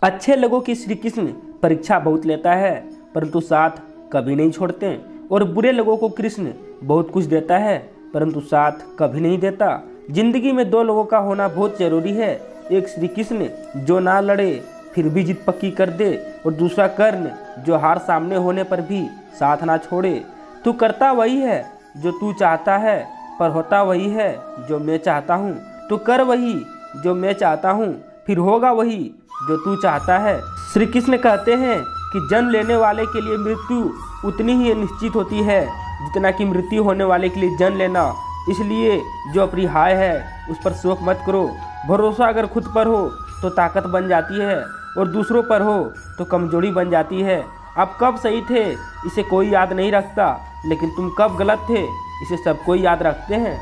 अच्छे लोगों की श्री कृष्ण परीक्षा बहुत लेता है, परंतु साथ कभी नहीं छोड़ते। और बुरे लोगों को कृष्ण बहुत कुछ देता है, परंतु साथ कभी नहीं देता। जिंदगी में दो लोगों का होना बहुत जरूरी है। एक श्री कृष्ण जो ना लड़े फिर भी जिद पक्की कर दे, और दूसरा कर्ण जो हार सामने होने पर भी साथ ना छोड़े। तू करता वही है जो तू चाहता है, पर होता वही है जो मैं चाहता हूँ। तू कर वही जो मैं चाहता हूँ, फिर होगा वही जो तू चाहता है। श्री कृष्ण कहते हैं कि जन्म लेने वाले के लिए मृत्यु उतनी ही निश्चित होती है जितना कि मृत्यु होने वाले के लिए जन्म लेना। इसलिए जो अपरिहार्य है उस पर शोक मत करो। भरोसा अगर खुद पर हो तो ताकत बन जाती है, और दूसरों पर हो तो कमजोरी बन जाती है। आप कब सही थे इसे कोई याद नहीं रखता, लेकिन तुम कब गलत थे इसे सब कोई याद रखते हैं।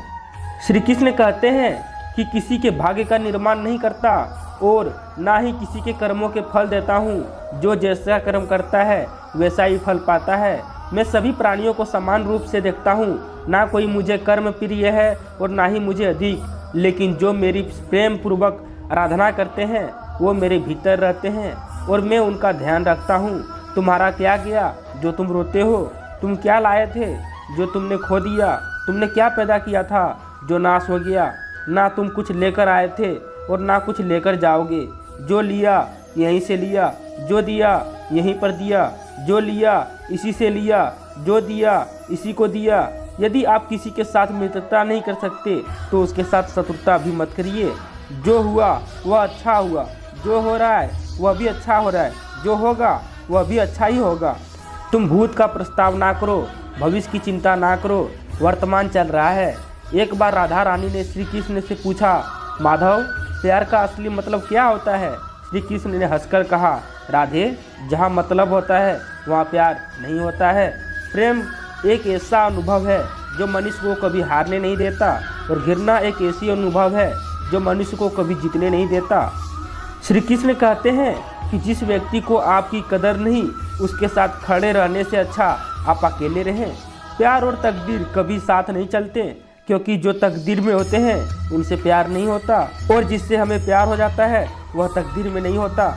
श्री कृष्ण कहते हैं कि किसी के भाग्य का निर्माण नहीं करता, और ना ही किसी के कर्मों के फल देता हूँ। जो जैसा कर्म करता है वैसा ही फल पाता है। मैं सभी प्राणियों को समान रूप से देखता हूँ, ना कोई मुझे कर्म प्रिय है और ना ही मुझे अधिक। लेकिन जो मेरी प्रेम पूर्वक आराधना करते हैं वो मेरे भीतर रहते हैं, और मैं उनका ध्यान रखता हूँ। तुम्हारा क्या गया जो तुम रोते हो? तुम क्या लाए थे जो तुमने खो दिया? तुमने क्या पैदा किया था जो नाश हो गया? ना तुम कुछ लेकर आए थे और ना कुछ लेकर जाओगे। जो लिया यहीं से लिया, जो दिया यहीं पर दिया, जो लिया इसी से लिया, जो दिया इसी को दिया। यदि आप किसी के साथ मित्रता नहीं कर सकते तो उसके साथ शत्रुता भी मत करिए। जो हुआ वह अच्छा हुआ, जो हो रहा है वह भी अच्छा हो रहा है, जो होगा वह भी अच्छा ही होगा। तुम भूत का प्रस्ताव ना करो, भविष्य की चिंता ना करो, वर्तमान चल रहा है। एक बार राधा रानी ने श्री कृष्ण से पूछा, माधव प्यार का असली मतलब क्या होता है? श्री कृष्ण ने हंसकर कहा, राधे जहाँ मतलब होता है वहाँ प्यार नहीं होता है। प्रेम एक ऐसा अनुभव है जो मनुष्य को कभी हारने नहीं देता, और घृणा एक ऐसी अनुभव है जो मनुष्य को कभी जीतने नहीं देता। श्री कृष्ण कहते हैं कि जिस व्यक्ति को आपकी कदर नहीं, उसके साथ खड़े रहने से अच्छा आप अकेले रहें। प्यार और तकदीर कभी साथ नहीं चलते, क्योंकि जो तकदीर में होते हैं उनसे प्यार नहीं होता, और जिससे हमें प्यार हो जाता है वह तकदीर में नहीं होता।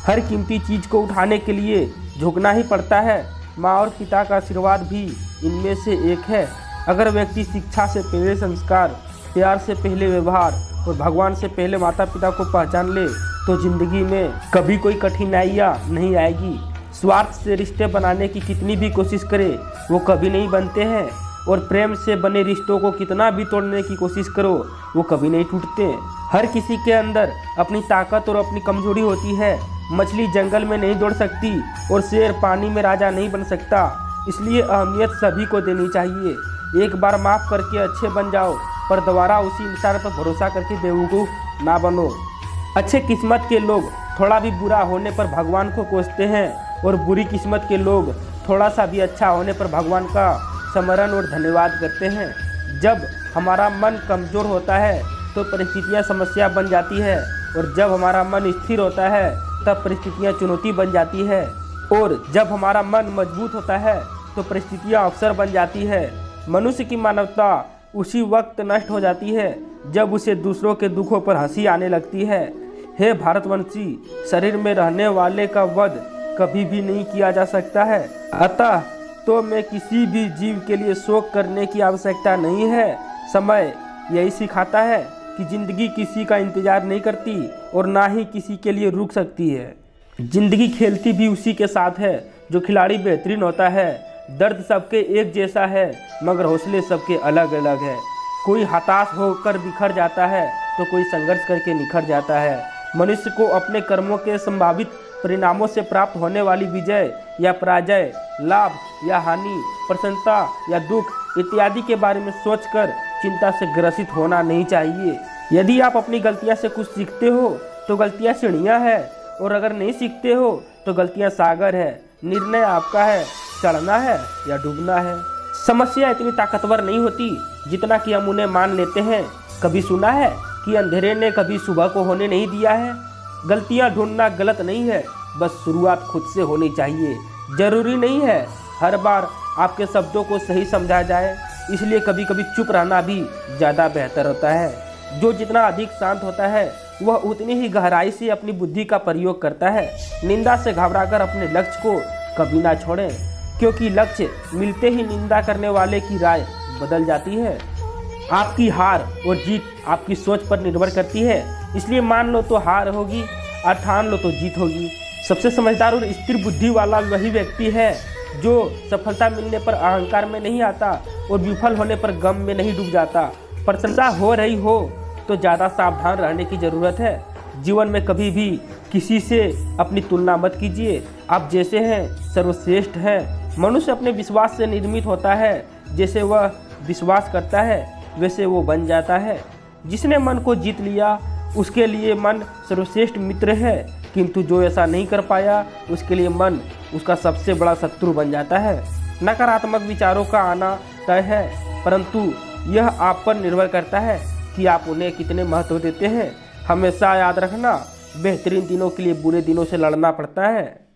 हर कीमती चीज़ को उठाने के लिए झुकना ही पड़ता है। माँ और पिता का आशीर्वाद भी इनमें से एक है। अगर व्यक्ति शिक्षा से पहले संस्कार, प्यार से पहले व्यवहार और भगवान से पहले माता पिता को पहचान ले तो जिंदगी में कभी कोई कठिनाइयाँ नहीं आएगी। स्वार्थ से रिश्ते बनाने की कितनी भी कोशिश करे वो कभी नहीं बनते हैं, और प्रेम से बने रिश्तों को कितना भी तोड़ने की कोशिश करो वो कभी नहीं टूटते। हर किसी के अंदर अपनी ताकत और अपनी कमजोरी होती है। मछली जंगल में नहीं दौड़ सकती और शेर पानी में राजा नहीं बन सकता। इसलिए अहमियत सभी को देनी चाहिए। एक बार माफ़ करके अच्छे बन जाओ, पर दोबारा उसी इंसान पर भरोसा करके बेवकूफ़ ना बनो। अच्छे किस्मत के लोग थोड़ा भी बुरा होने पर भगवान को कोसते हैं, और बुरी किस्मत के लोग थोड़ा सा भी अच्छा होने पर भगवान का स्मरण और धन्यवाद करते हैं। जब हमारा मन कमज़ोर होता है तो परिस्थितियाँ समस्या बन जाती है, और जब हमारा मन स्थिर होता है तब परिस्थितियाँ चुनौती बन जाती है, और जब हमारा मन मजबूत होता है तो परिस्थितियाँ अवसर बन जाती है। मनुष्य की मानवता उसी वक्त नष्ट हो जाती है जब उसे दूसरों के दुखों पर हंसी आने लगती है। हे भारतवंशी, शरीर में रहने वाले का वध कभी भी नहीं किया जा सकता है। अतः तो मैं किसी भी जीव के लिए शोक करने की आवश्यकता नहीं है। समय यही सिखाता है कि जिंदगी किसी का इंतजार नहीं करती और ना ही किसी के लिए रुक सकती है। जिंदगी खेलती भी उसी के साथ है जो खिलाड़ी बेहतरीन होता है। दर्द सबके एक जैसा है, मगर हौसले सबके अलग अलग है। कोई हताश होकर बिखर जाता है तो कोई संघर्ष करके निखर जाता है। मनुष्य को अपने कर्मों के संभावित परिणामों से प्राप्त होने वाली विजय या पराजय, लाभ या हानि, प्रसन्नता या दुख इत्यादि के बारे में सोचकर चिंता से ग्रसित होना नहीं चाहिए। यदि आप अपनी गलतियां से कुछ सीखते हो तो गलतियां सीढ़ियां हैं, और अगर नहीं सीखते हो तो गलतियां सागर है। निर्णय आपका है, चढ़ना है या डूबना है। समस्या इतनी ताकतवर नहीं होती जितना कि हम उन्हें मान लेते हैं। कभी सुना है कि अंधेरे ने कभी सुबह को होने नहीं दिया है? गलतियां ढूंढना गलत नहीं है, बस शुरुआत खुद से होनी चाहिए। जरूरी नहीं है हर बार आपके शब्दों को सही समझा जाए, इसलिए कभी कभी चुप रहना भी ज़्यादा बेहतर होता है। जो जितना अधिक शांत होता है वह उतनी ही गहराई से अपनी बुद्धि का प्रयोग करता है। निंदा से घबराकर अपने लक्ष्य को कभी ना छोड़ें, क्योंकि लक्ष्य मिलते ही निंदा करने वाले की राय बदल जाती है। आपकी हार और जीत आपकी सोच पर निर्भर करती है, इसलिए मान लो तो हार होगी और ठान लो तो जीत होगी। सबसे समझदार और स्थिर बुद्धि वाला वही व्यक्ति है जो सफलता मिलने पर अहंकार में नहीं आता और विफल होने पर गम में नहीं डूब जाता। प्रशंसा हो रही हो तो ज़्यादा सावधान रहने की ज़रूरत है। जीवन में कभी भी किसी से अपनी तुलना मत कीजिए। आप जैसे हैं सर्वश्रेष्ठ हैं। मनुष्य अपने विश्वास से निर्मित होता है। जैसे वह विश्वास करता है वैसे वो बन जाता है। जिसने मन को जीत लिया उसके लिए मन सर्वश्रेष्ठ मित्र है, किंतु जो ऐसा नहीं कर पाया उसके लिए मन उसका सबसे बड़ा शत्रु बन जाता है। नकारात्मक विचारों का आना तय है, परंतु यह आप पर निर्भर करता है कि आप उन्हें कितने महत्व देते हैं। हमेशा याद रखना, बेहतरीन दिनों के लिए बुरे दिनों से लड़ना पड़ता है।